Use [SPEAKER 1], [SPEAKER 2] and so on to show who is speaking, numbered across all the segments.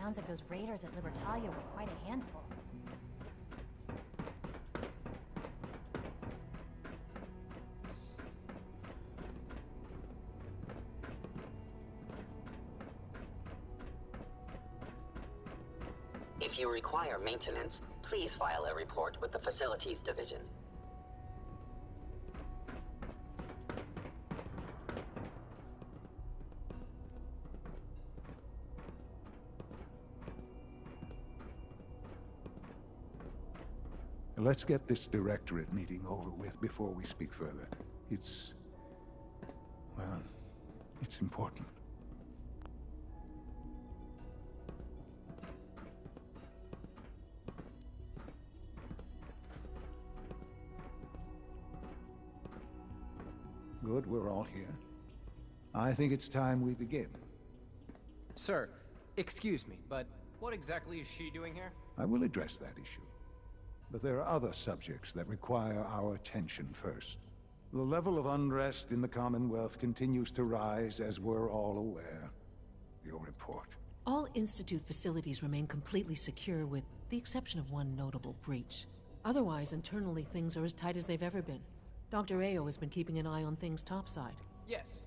[SPEAKER 1] sounds like those raiders at Libertalia were quite a handful.
[SPEAKER 2] If you require maintenance, please file a report with the Facilities Division.
[SPEAKER 3] Let's get this directorate meeting over with before we speak further. Well, it's important. Good, we're all here. I think it's time we begin.
[SPEAKER 4] Sir, excuse me, but what exactly is she doing here?
[SPEAKER 3] I will address that issue. But there are other subjects that require our attention first. The level of unrest in the Commonwealth continues to rise, as we're all aware. Your report.
[SPEAKER 5] All Institute facilities remain completely secure with the exception of one notable breach. Otherwise, internally things are as tight as they've ever been. Dr. Ayo has been keeping an eye on things topside.
[SPEAKER 4] Yes,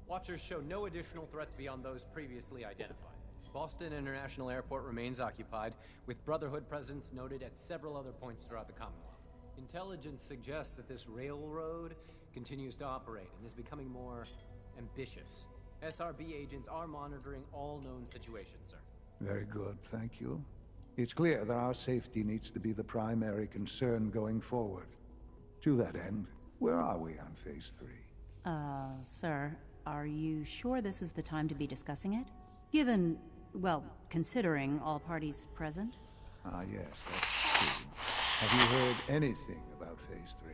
[SPEAKER 4] Watchers show no additional threats beyond those previously identified. Boston International Airport remains occupied, with Brotherhood presence noted at several other points throughout the Commonwealth. Intelligence suggests that this railroad continues to operate and is becoming more ambitious. SRB agents are monitoring all known situations, sir.
[SPEAKER 3] Very good, thank you. It's clear that our safety needs to be the primary concern going forward. To that end, where are we on Phase 3?
[SPEAKER 6] Sir, are you sure this is the time to be discussing it? Given, well, considering all parties present?
[SPEAKER 3] Ah, yes, that's true. Have you heard anything about Phase 3?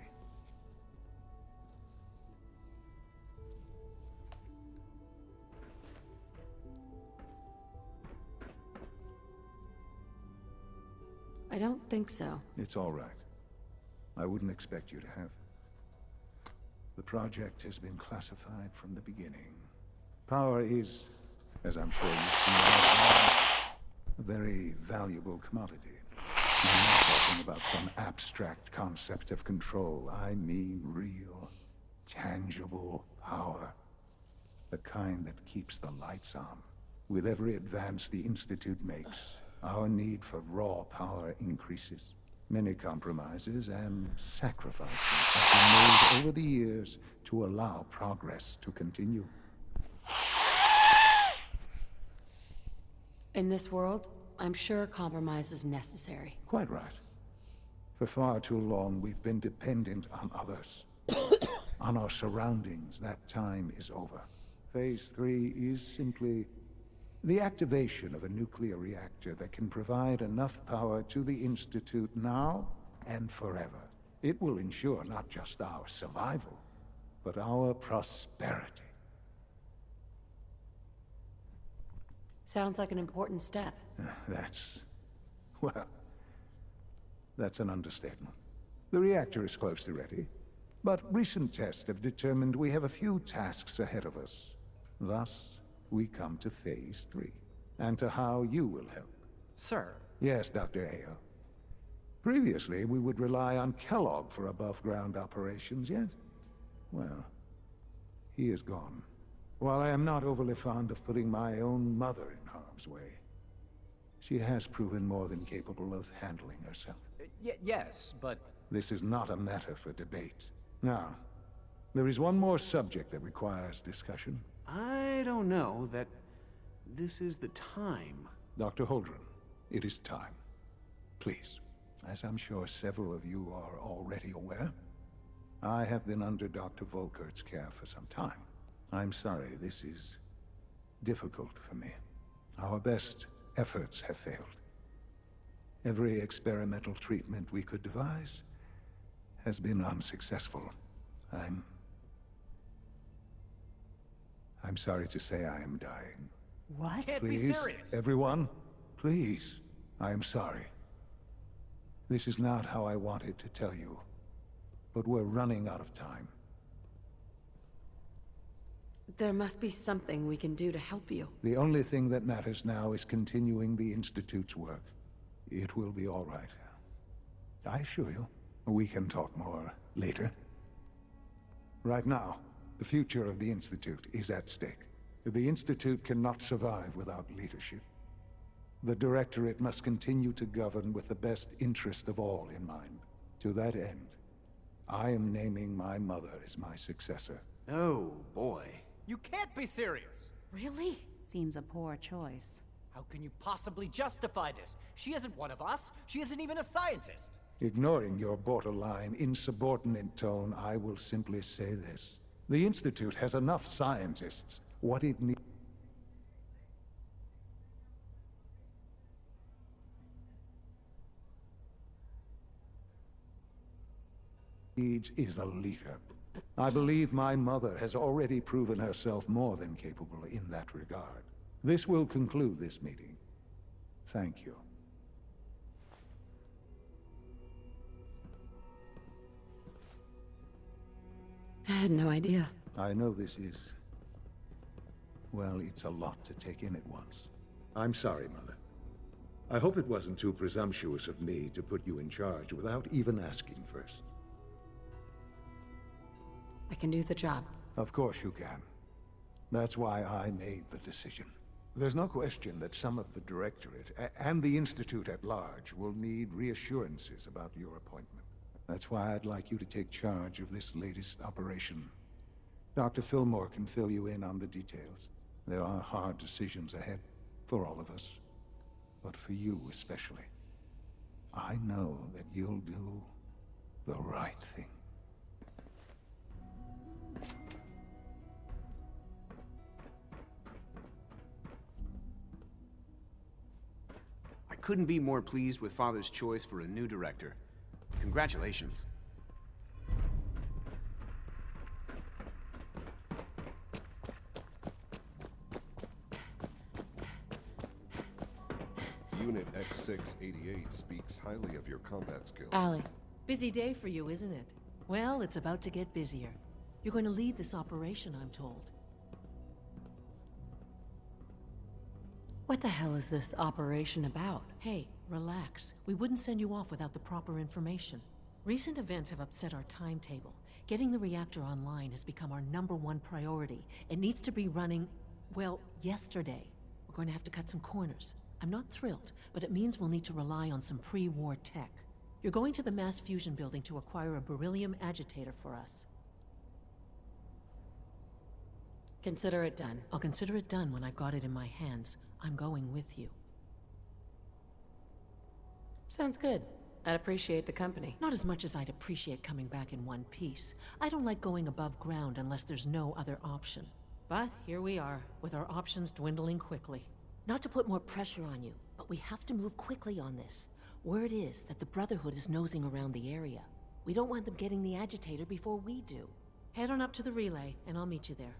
[SPEAKER 7] I don't think so.
[SPEAKER 3] It's all right. I wouldn't expect you to have. The project has been classified from the beginning. Power is, as I'm sure you've seen, a very valuable commodity. I'm not talking about some abstract concept of control. I mean real, tangible power. The kind that keeps the lights on. With every advance the Institute makes, our need for raw power increases. Many compromises and sacrifices have been made over the years to allow progress to continue.
[SPEAKER 7] In this world, I'm sure compromise is necessary.
[SPEAKER 3] Quite right. For far too long, we've been dependent on others. On our surroundings. That time is over. Phase 3 is simply the activation of a nuclear reactor that can provide enough power to the Institute now and forever. It will ensure not just our survival, but our prosperity.
[SPEAKER 7] Sounds like an important step.
[SPEAKER 3] Well, that's an understatement. The reactor is close to ready, but recent tests have determined we have a few tasks ahead of us. Thus, we come to Phase 3, and to how you will help.
[SPEAKER 4] Sir?
[SPEAKER 3] Yes, Dr. Ayo. Previously, we would rely on Kellogg for above-ground operations, yes? Well, he is gone. While I am not overly fond of putting my own mother in harm's way, she has proven more than capable of handling herself.
[SPEAKER 4] Yes, but...
[SPEAKER 3] This is not a matter for debate. Now, there is one more subject that requires discussion.
[SPEAKER 8] I don't know that this is the time.
[SPEAKER 3] Dr. Holdren, it is time. Please, as I'm sure several of you are already aware, I have been under Dr. Volkert's care for some time. I'm sorry, this is difficult for me. Our best efforts have failed. Every experimental treatment we could devise has been unsuccessful. I'm sorry to say I am dying.
[SPEAKER 6] What?
[SPEAKER 4] Can't
[SPEAKER 3] Please,
[SPEAKER 4] be serious.
[SPEAKER 3] everyone, please, I am sorry. This is not how I wanted to tell you, but we're running out of time.
[SPEAKER 7] There must be something we can do to help you.
[SPEAKER 3] The only thing that matters now is continuing the Institute's work. It will be all right. I assure you, we can talk more later. Right now, the future of the Institute is at stake. The Institute cannot survive without leadership. The Directorate must continue to govern with the best interest of all in mind. To that end, I am naming my mother as my successor.
[SPEAKER 8] Oh, boy.
[SPEAKER 4] You can't be serious!
[SPEAKER 7] Really?
[SPEAKER 6] Seems a poor choice.
[SPEAKER 4] How can you possibly justify this? She isn't one of us. She isn't even a scientist.
[SPEAKER 3] Ignoring your borderline, insubordinate tone, I will simply say this. The Institute has enough scientists. What it needs is a leader. I believe my mother has already proven herself more than capable in that regard. This will conclude this meeting. Thank you.
[SPEAKER 7] I had no idea.
[SPEAKER 3] I know this is... well, it's a lot to take in at once. I'm sorry, Mother. I hope it wasn't too presumptuous of me to put you in charge without even asking first.
[SPEAKER 7] I can do the job.
[SPEAKER 3] Of course you can. That's why I made the decision. There's no question that some of the Directorate and the Institute at large will need reassurances about your appointment. That's why I'd like you to take charge of this latest operation. Dr. Fillmore can fill you in on the details. There are hard decisions ahead, for all of us. But for you especially. I know that you'll do the right thing.
[SPEAKER 8] I couldn't be more pleased with Father's choice for a new director. Congratulations.
[SPEAKER 9] Unit X688 speaks highly of your combat skills.
[SPEAKER 7] Allie.
[SPEAKER 5] Busy day for you, isn't it? Well, it's about to get busier. You're going to lead this operation, I'm told.
[SPEAKER 7] What the hell is this operation about?
[SPEAKER 5] Hey, relax. We wouldn't send you off without the proper information. Recent events have upset our timetable. Getting the reactor online has become our #1 priority. It needs to be running, well, yesterday. We're going to have to cut some corners. I'm not thrilled, but it means we'll need to rely on some pre-war tech. You're going to the mass fusion building to acquire a beryllium agitator for us.
[SPEAKER 7] Consider it done.
[SPEAKER 5] I'll consider it done when I've got it in my hands. I'm going with you.
[SPEAKER 7] Sounds good. I'd appreciate the company.
[SPEAKER 5] Not as much as I'd appreciate coming back in one piece. I don't like going above ground unless there's no other option. But here we are, with our options dwindling quickly. Not to put more pressure on you, but we have to move quickly on this. Word is that the Brotherhood is nosing around the area. We don't want them getting the agitator before we do. Head on up to the relay, and I'll meet you there.